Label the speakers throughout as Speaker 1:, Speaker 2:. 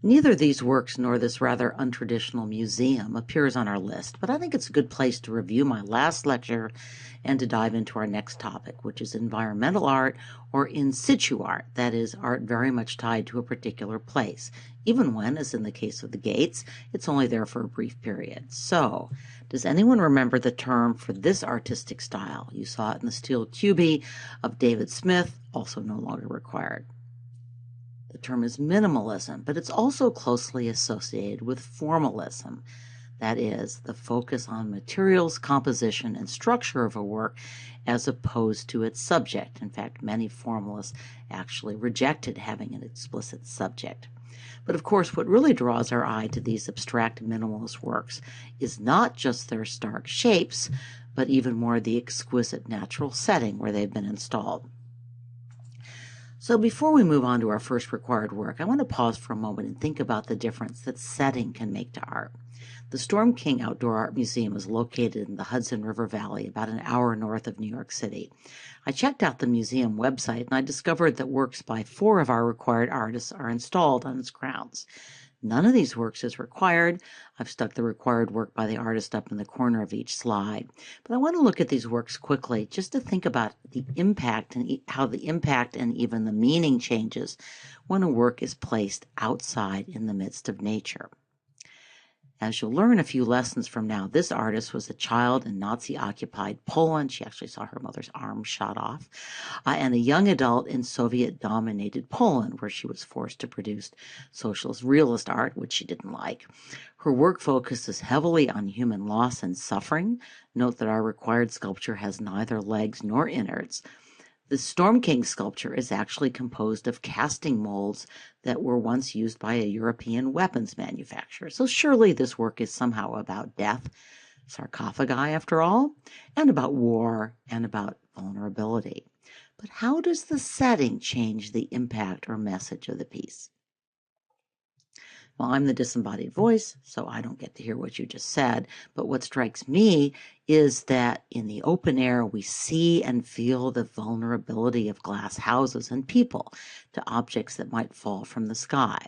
Speaker 1: Neither these works nor this rather untraditional museum appears on our list, but I think it's a good place to review my last lecture and to dive into our next topic, which is environmental art or in situ art, that is, art very much tied to a particular place, even when, as in the case of the gates, it's only there for a brief period. So, does anyone remember the term for this artistic style? You saw it in the steel cubie of David Smith, also no longer required. The term is minimalism, but it's also closely associated with formalism. That is, the focus on materials, composition, and structure of a work as opposed to its subject. In fact, many formalists actually rejected having an explicit subject. But of course, what really draws our eye to these abstract minimalist works is not just their stark shapes, but even more the exquisite natural setting where they've been installed. So before we move on to our first required work, I want to pause for a moment and think about the difference that setting can make to art. The Storm King Outdoor Art Museum is located in the Hudson River Valley, about an hour north of New York City. I checked out the museum website and I discovered that works by 4 of our required artists are installed on its grounds. None of these works is required. I've stuck the required work by the artist up in the corner of each slide. But I want to look at these works quickly just to think about the impact and how the impact and even the meaning changes when a work is placed outside in the midst of nature. As you'll learn a few lessons from now, this artist was a child in Nazi-occupied Poland. She actually saw her mother's arm shot off. And a young adult in Soviet-dominated Poland, where she was forced to produce socialist realist art, which she didn't like. Her work focuses heavily on human loss and suffering. Note that our required sculpture has neither legs nor innards. The Storm King sculpture is actually composed of casting molds that were once used by a European weapons manufacturer. So surely this work is somehow about death, sarcophagi after all, and about war and about vulnerability. But how does the setting change the impact or message of the piece? Well, I'm the disembodied voice, so I don't get to hear what you just said. But what strikes me is that in the open air, we see and feel the vulnerability of glass houses and people to objects that might fall from the sky,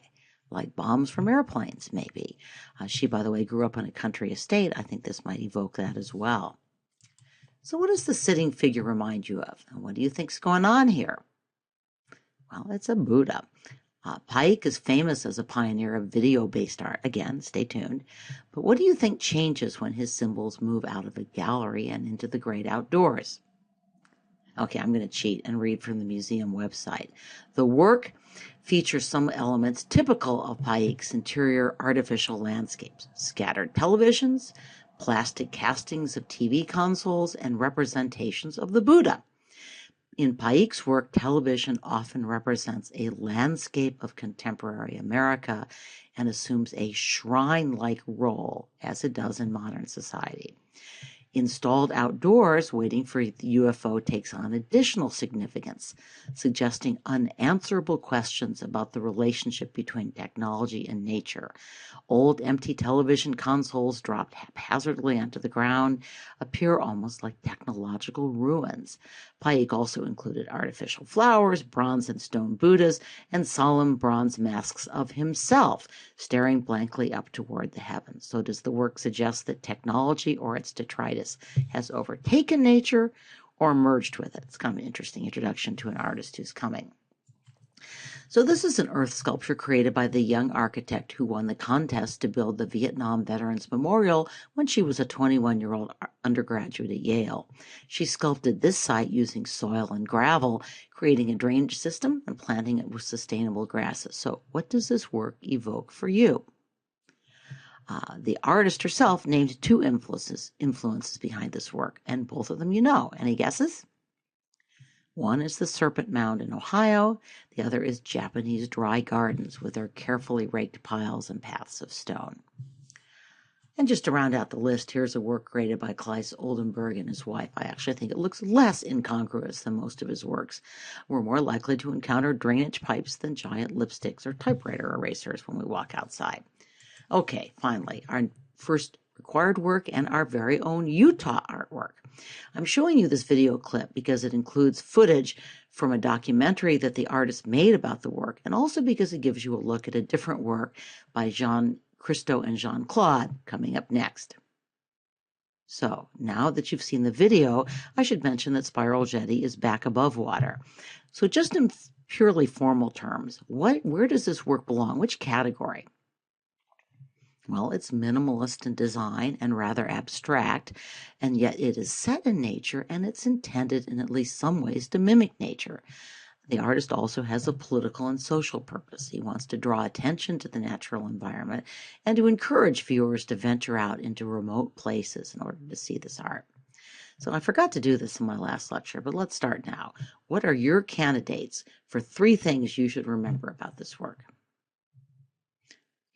Speaker 1: like bombs from airplanes, maybe. She, by the way, grew up on a country estate. I think this might evoke that as well. So what does the sitting figure remind you of? And what do you think's going on here? Well, it's a Buddha. Pike is famous as a pioneer of video-based art. Again, stay tuned. But what do you think changes when his symbols move out of a gallery and into the great outdoors? Okay, I'm going to cheat and read from the museum website. The work features some elements typical of Pike's interior artificial landscapes: scattered televisions, plastic castings of TV consoles, and representations of the Buddha. In Pike's work, television often represents a landscape of contemporary America and assumes a shrine-like role, as it does in modern society. Installed outdoors, waiting for the UFO takes on additional significance, suggesting unanswerable questions about the relationship between technology and nature. Old empty television consoles dropped haphazardly onto the ground appear almost like technological ruins. Pike also included artificial flowers, bronze and stone Buddhas, and solemn bronze masks of himself, staring blankly up toward the heavens. So does the work suggest that technology or its detritus has overtaken nature or merged with it? It's kind of an interesting introduction to an artist who's coming. So this is an earth sculpture created by the young architect who won the contest to build the Vietnam Veterans Memorial when she was a 21-year-old undergraduate at Yale. She sculpted this site using soil and gravel, creating a drainage system and planting it with sustainable grasses. So what does this work evoke for you? The artist herself named 2 influences behind this work, and both of them you know. Any guesses? One is the Serpent Mound in Ohio. The other is Japanese dry gardens with their carefully raked piles and paths of stone. And just to round out the list, here's a work created by Claes Oldenburg and his wife. I actually think it looks less incongruous than most of his works. We're more likely to encounter drainage pipes than giant lipsticks or typewriter erasers when we walk outside. Okay, finally, our first required work and our very own Utah artwork. I'm showing you this video clip because it includes footage from a documentary that the artist made about the work, and also because it gives you a look at a different work by Christo and Jeanne-Claude coming up next. So now that you've seen the video, I should mention that Spiral Jetty is back above water. So just in purely formal terms, where does this work belong? Which category? Well, it's minimalist in design and rather abstract, and yet it is set in nature, and it's intended in at least some ways to mimic nature. The artist also has a political and social purpose. He wants to draw attention to the natural environment and to encourage viewers to venture out into remote places in order to see this art. So I forgot to do this in my last lecture, but let's start now. What are your candidates for 3 things you should remember about this work?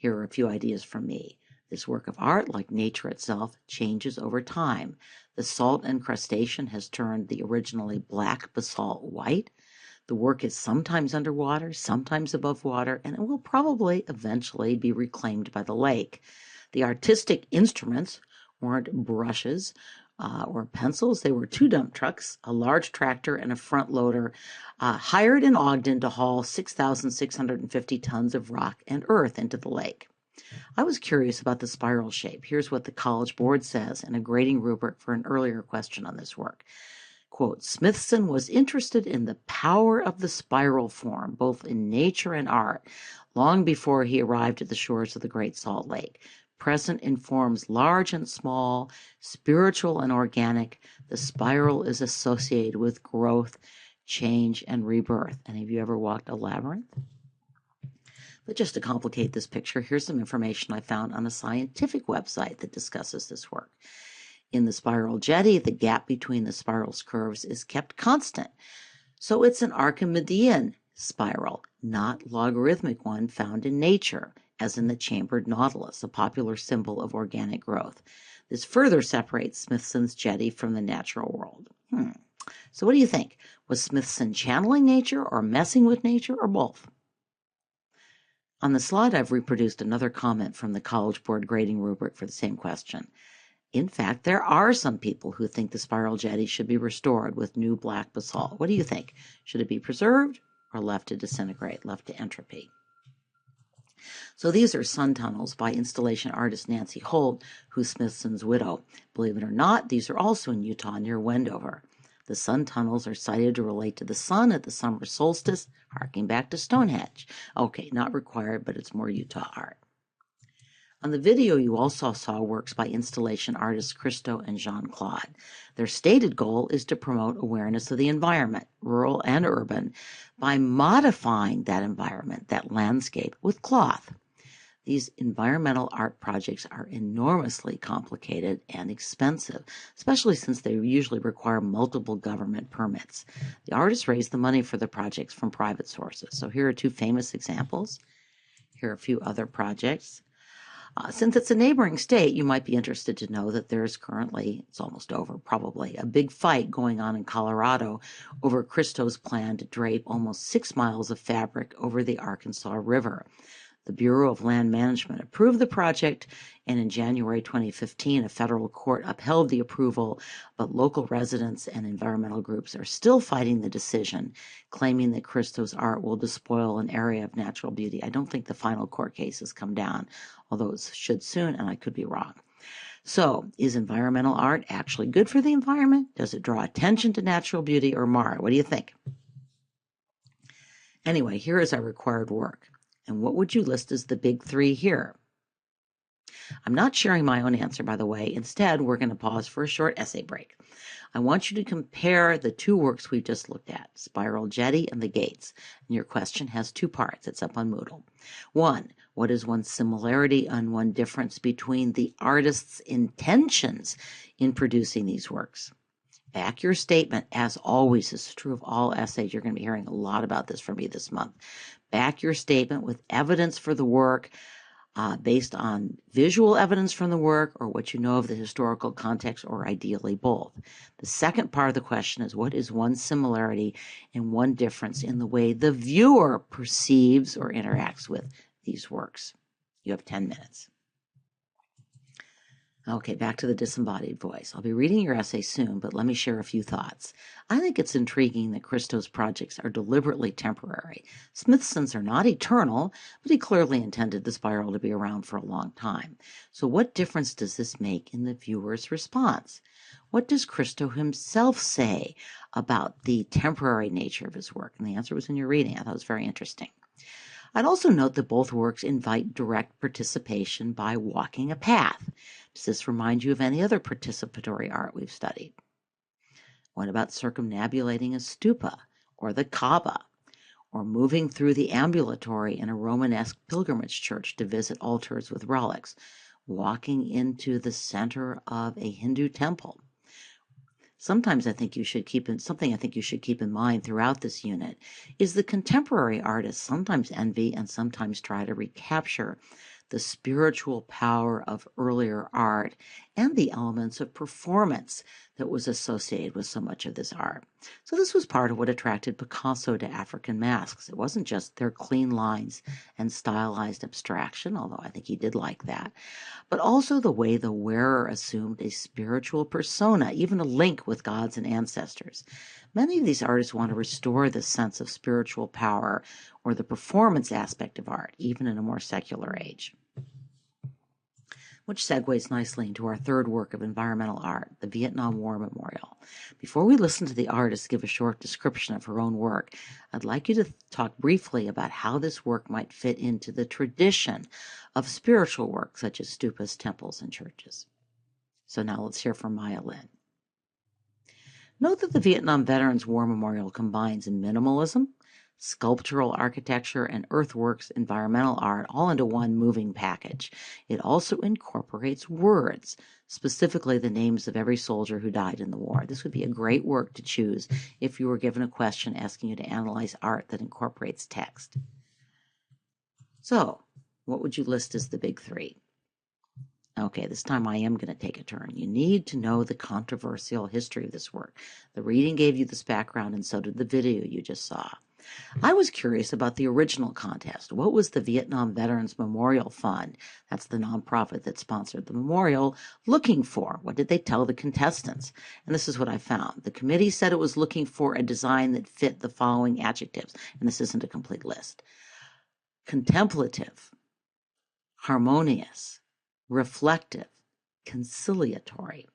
Speaker 1: Here are a few ideas from me. This work of art, like nature itself, changes over time. The salt incrustation has turned the originally black basalt white. The work is sometimes underwater, sometimes above water, and it will probably eventually be reclaimed by the lake. The artistic instruments weren't brushes or pencils. They were 2 dump trucks, a large tractor, and a front loader hired in Ogden to haul 6,650 tons of rock and earth into the lake. I was curious about the spiral shape. Here's what the College Board says in a grading rubric for an earlier question on this work. Quote, Smithson was interested in the power of the spiral form, both in nature and art, long before he arrived at the shores of the Great Salt Lake. Present in forms large and small, spiritual and organic, the spiral is associated with growth, change, and rebirth. Any of you ever walked a labyrinth? But just to complicate this picture, here's some information I found on a scientific website that discusses this work. In the spiral jetty, the gap between the spiral's curves is kept constant. So it's an Archimedean spiral, not logarithmic one found in nature, as in the chambered nautilus, a popular symbol of organic growth. This further separates Smithson's jetty from the natural world. So what do you think? Was Smithson channeling nature or messing with nature or both? On the slide, I've reproduced another comment from the College Board grading rubric for the same question. In fact, there are some people who think the spiral jetty should be restored with new black basalt. What do you think? Should it be preserved or left to disintegrate, left to entropy? So these are sun tunnels by installation artist Nancy Holt, who's Smithson's widow. Believe it or not, these are also in Utah near Wendover. The sun tunnels are cited to relate to the sun at the summer solstice, harking back to Stonehenge. Okay, not required, but it's more Utah art. On the video, you also saw works by installation artists Christo and Jeanne-Claude. Their stated goal is to promote awareness of the environment, rural and urban, by modifying that environment, that landscape, with cloth. These environmental art projects are enormously complicated and expensive, especially since they usually require multiple government permits. The artists raise the money for the projects from private sources. So here are 2 famous examples. Here are a few other projects. Since it's a neighboring state, you might be interested to know that there's currently, it's almost over probably, a big fight going on in Colorado over Christo's plan to drape almost 6 miles of fabric over the Arkansas River. The Bureau of Land Management approved the project, and in January 2015, a federal court upheld the approval, but local residents and environmental groups are still fighting the decision, claiming that Christo's art will despoil an area of natural beauty. I don't think the final court case has come down, although it should soon, and I could be wrong. So, is environmental art actually good for the environment? Does it draw attention to natural beauty or mar it? What do you think? Anyway, here is our required work. And what would you list as the big 3 here? I'm not sharing my own answer, by the way. Instead, we're going to pause for a short essay break. I want you to compare the 2 works we just looked at, Spiral Jetty and The Gates. And your question has 2 parts. It's up on Moodle. 1, what is one similarity and one difference between the artist's intentions in producing these works? Back your statement, as always, this is true of all essays. You're going to be hearing a lot about this from me this month. Back your statement with evidence for the work based on visual evidence from the work or what you know of the historical context, or ideally both. The second part of the question is, what is one similarity and one difference in the way the viewer perceives or interacts with these works? You have 10 minutes. Okay, back to the disembodied voice. I'll be reading your essay soon, but let me share a few thoughts. I think it's intriguing that Christo's projects are deliberately temporary. Smithson's are not eternal, but he clearly intended the spiral to be around for a long time. So what difference does this make in the viewer's response? What does Christo himself say about the temporary nature of his work? And the answer was in your reading. I thought it was very interesting. I'd also note that both works invite direct participation by walking a path. Does this remind you of any other participatory art we've studied? What about circumambulating a stupa or the Kaaba, or moving through the ambulatory in a Romanesque pilgrimage church to visit altars with relics, walking into the center of a Hindu temple? Sometimes I think you should keep in mind throughout this unit is the contemporary artists sometimes envy and sometimes try to recapture the spiritual power of earlier art and the elements of performance that was associated with so much of this art. So this was part of what attracted Picasso to African masks. It wasn't just their clean lines and stylized abstraction, although I think he did like that, but also the way the wearer assumed a spiritual persona, even a link with gods and ancestors. Many of these artists want to restore this sense of spiritual power or the performance aspect of art, even in a more secular age. Which segues nicely into our third work of environmental art, the Vietnam War Memorial. Before we listen to the artist give a short description of her own work, I'd like you to talk briefly about how this work might fit into the tradition of spiritual work, such as stupas, temples, and churches. So now let's hear from Maya Lin. Note that the Vietnam Veterans War Memorial combines minimalism, sculptural architecture, and earthworks environmental art all into one moving package. It also incorporates words, specifically the names of every soldier who died in the war. This would be a great work to choose if you were given a question asking you to analyze art that incorporates text. So, what would you list as the big three? Okay, this time I am going to take a turn. You need to know the controversial history of this work. The reading gave you this background, and so did the video you just saw. I was curious about the original contest. What was the Vietnam Veterans Memorial Fund, that's the nonprofit that sponsored the memorial, looking for? What did they tell the contestants? And this is what I found. The committee said it was looking for a design that fit the following adjectives, and this isn't a complete list: contemplative, harmonious, reflective, conciliatory.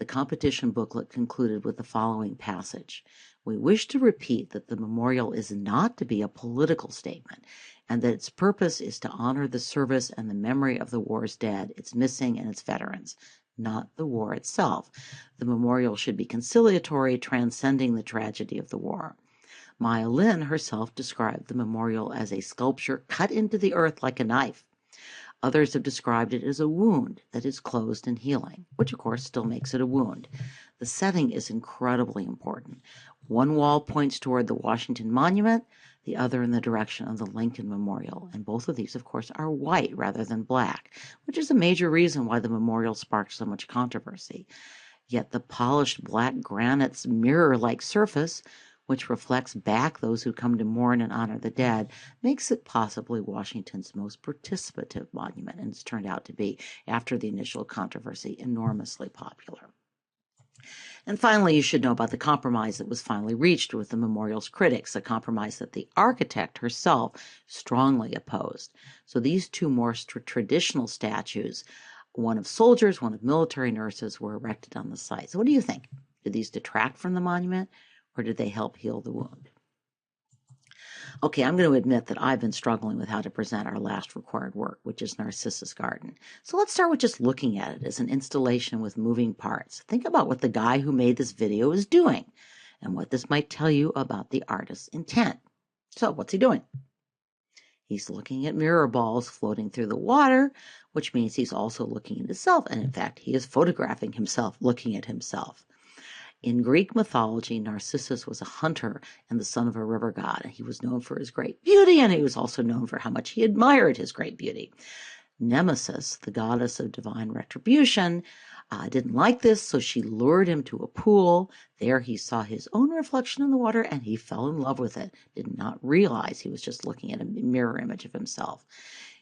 Speaker 1: The competition booklet concluded with the following passage: "We wish to repeat that the memorial is not to be a political statement, and that its purpose is to honor the service and the memory of the war's dead, its missing, and its veterans, not the war itself. The memorial should be conciliatory, transcending the tragedy of the war." Maya Lin herself described the memorial as a sculpture cut into the earth like a knife. Others have described it as a wound that is closed and healing, which of course still makes it a wound. The setting is incredibly important. One wall points toward the Washington Monument, the other in the direction of the Lincoln Memorial, and both of these, of course, are white rather than black, which is a major reason why the memorial sparked so much controversy. Yet the polished black granite's mirror-like surface, which reflects back those who come to mourn and honor the dead, makes it possibly Washington's most participative monument, and it's turned out to be, after the initial controversy, enormously popular. And finally, you should know about the compromise that was finally reached with the memorial's critics, a compromise that the architect herself strongly opposed. So these two more traditional statues, one of soldiers, one of military nurses, were erected on the site. So what do you think? Did these detract from the monument, or did they help heal the wound? Okay, I'm going to admit that I've been struggling with how to present our last required work, which is Narcissus Garden. So let's start with just looking at it as an installation with moving parts. Think about what the guy who made this video is doing and what this might tell you about the artist's intent. So what's he doing? He's looking at mirror balls floating through the water, which means he's also looking at himself. And in fact, he is photographing himself, looking at himself. In Greek mythology, Narcissus was a hunter and the son of a river god. He was known for his great beauty, and he was also known for how much he admired his great beauty. Nemesis, the goddess of divine retribution, didn't like this, so she lured him to a pool. There he saw his own reflection in the water, and he fell in love with it, did not realize he was just looking at a mirror image of himself.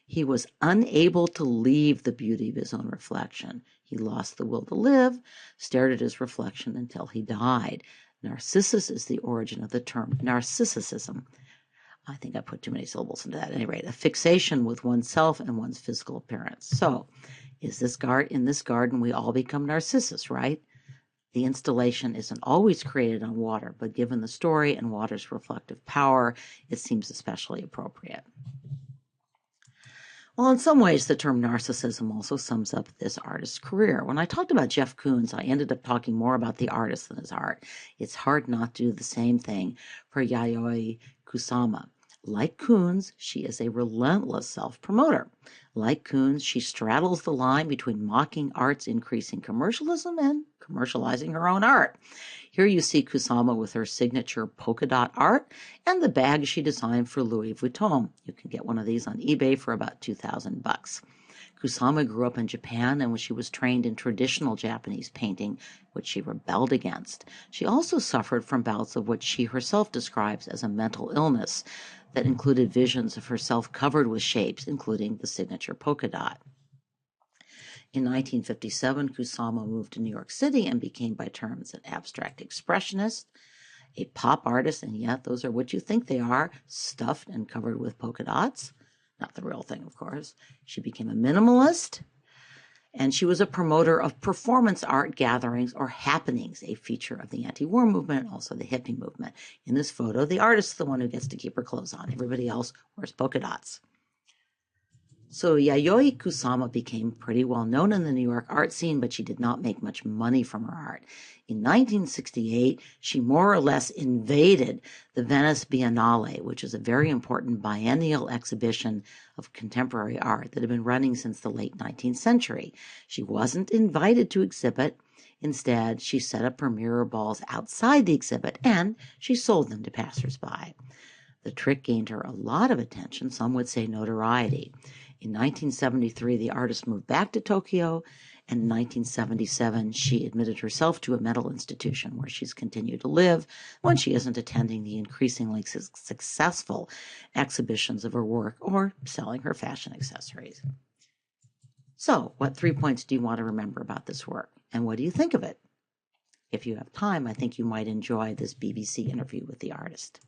Speaker 1: He was unable to leave the beauty of his own reflection. He lost the will to live, stared at his reflection until he died. Narcissus is the origin of the term narcissism. I think I put too many syllables into that. At any rate, a fixation with oneself and one's physical appearance. So, in this garden, we all become Narcissus, right? The installation isn't always created on water, but given the story and water's reflective power, it seems especially appropriate. Well, in some ways, the term narcissism also sums up this artist's career. When I talked about Jeff Koons, I ended up talking more about the artist than his art. It's hard not to do the same thing for Yayoi Kusama. Like Koons, she is a relentless self-promoter. Like Koons, she straddles the line between mocking art's increasing commercialism and commercializing her own art. Here you see Kusama with her signature polka dot art and the bag she designed for Louis Vuitton. You can get one of these on eBay for about $2,000. Kusama grew up in Japan, and when she was trained in traditional Japanese painting, which she rebelled against, she also suffered from bouts of what she herself describes as a mental illness that included visions of herself covered with shapes, including the signature polka dot. In 1957, Kusama moved to New York City and became, by terms, an abstract expressionist, a pop artist, and yet those are what you think they are, stuffed and covered with polka dots. Not the real thing, of course. She became a minimalist, and she was a promoter of performance art gatherings or happenings, a feature of the anti-war movement, also the hippie movement. In this photo, the artist is the one who gets to keep her clothes on. Everybody else wears polka dots. So Yayoi Kusama became pretty well known in the New York art scene, but she did not make much money from her art. In 1968, she more or less invaded the Venice Biennale, which is a very important biennial exhibition of contemporary art that had been running since the late 19th century. She wasn't invited to exhibit. Instead, she set up her mirror balls outside the exhibit, and she sold them to passersby. The trick gained her a lot of attention, some would say notoriety. In 1973, the artist moved back to Tokyo, and in 1977, she admitted herself to a mental institution where she's continued to live when she isn't attending the increasingly successful exhibitions of her work or selling her fashion accessories. So, what 3 points do you want to remember about this work, and what do you think of it? If you have time, I think you might enjoy this BBC interview with the artist.